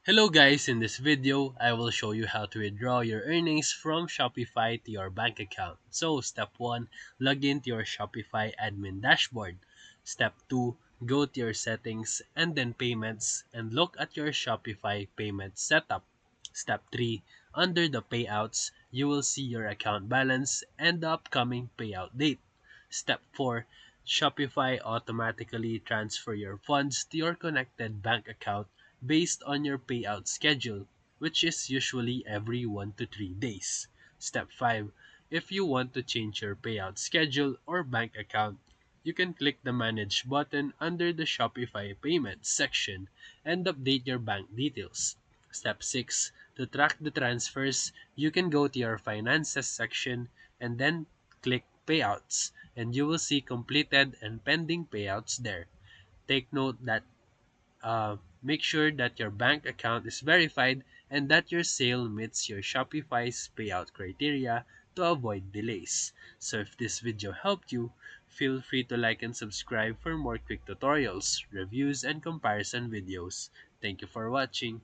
Hello guys, in this video, I will show you how to withdraw your earnings from Shopify to your bank account. So step 1, log into your Shopify admin dashboard. Step 2, go to your settings and then payments and look at your Shopify payment setup. Step 3, under the payouts, you will see your account balance and the upcoming payout date. Step 4, Shopify automatically transfer your funds to your connected bank account based on your payout schedule, which is usually every 1 to 3 days. Step 5. If you want to change your payout schedule or bank account, you can click the Manage button under the Shopify Payments section and update your bank details. Step 6. To track the transfers, you can go to your Finances section and then click Payouts, and you will see completed and pending payouts there. Take note that make sure that your bank account is verified and that your sale meets your Shopify's payout criteria to avoid delays. So if this video helped you, feel free to like and subscribe for more quick tutorials, reviews, and comparison videos. Thank you for watching.